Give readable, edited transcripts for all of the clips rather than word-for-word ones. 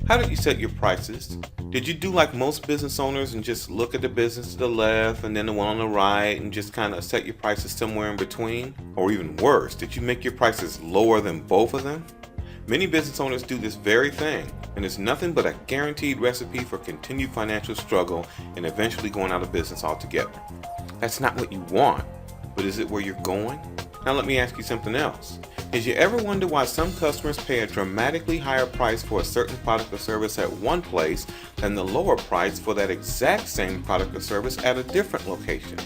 How did you set your prices? Did you do like most business owners and just look at the business to the left and then the one on the right and just kind of set your prices somewhere in between? Or even worse, did you make your prices lower than both of them? Many business owners do this very thing, and it's nothing but a guaranteed recipe for continued financial struggle and eventually going out of business altogether. That's not what you want, but is it where you're going? Now let me ask you something else. Did you ever wonder why some customers pay a dramatically higher price for a certain product or service at one place than the lower price for that exact same product or service at a different location?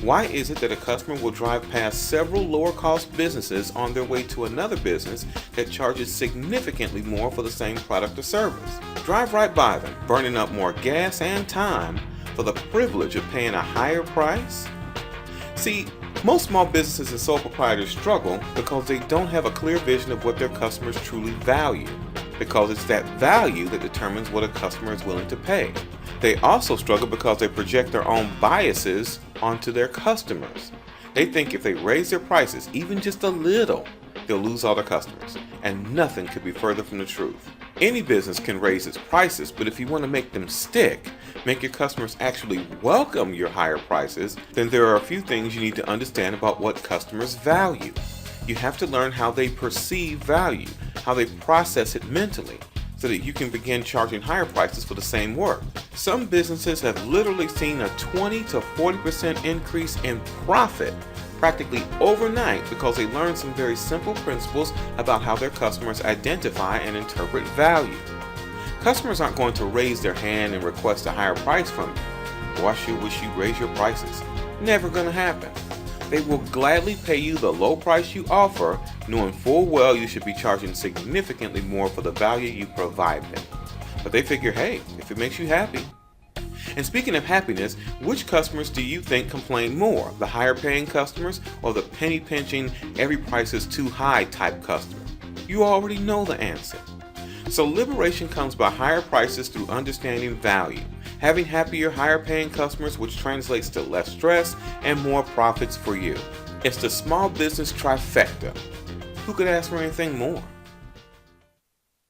Why is it that a customer will drive past several lower cost businesses on their way to another business that charges significantly more for the same product or service? Drive right by them, burning up more gas and time for the privilege of paying a higher price? See, most small businesses and sole proprietors struggle because they don't have a clear vision of what their customers truly value, because it's that value that determines what a customer is willing to pay. They also struggle because they project their own biases onto their customers. They think if they raise their prices even just a little, they'll lose all their customers, and nothing could be further from the truth. Any business can raise its prices, but if you want to make them stick, make your customers actually welcome your higher prices, then there are a few things you need to understand about what customers value. You have to learn how they perceive value, how they process it mentally, so that you can begin charging higher prices for the same work. Some businesses have literally seen a 20 to 40% increase in profit practically overnight because they learned some very simple principles about how their customers identify and interpret value. Customers aren't going to raise their hand and request a higher price from you. Boy, I sure wish you'd raise your prices. Never gonna happen. They will gladly pay you the low price you offer, knowing full well you should be charging significantly more for the value you provide them. But they figure, hey, if it makes you happy. And speaking of happiness, which customers do you think complain more? The higher paying customers or the penny pinching, every price is too high type customer? You already know the answer. So liberation comes by higher prices through understanding value, having happier, higher paying customers, which translates to less stress and more profits for you. It's the small business trifecta. Who could ask for anything more?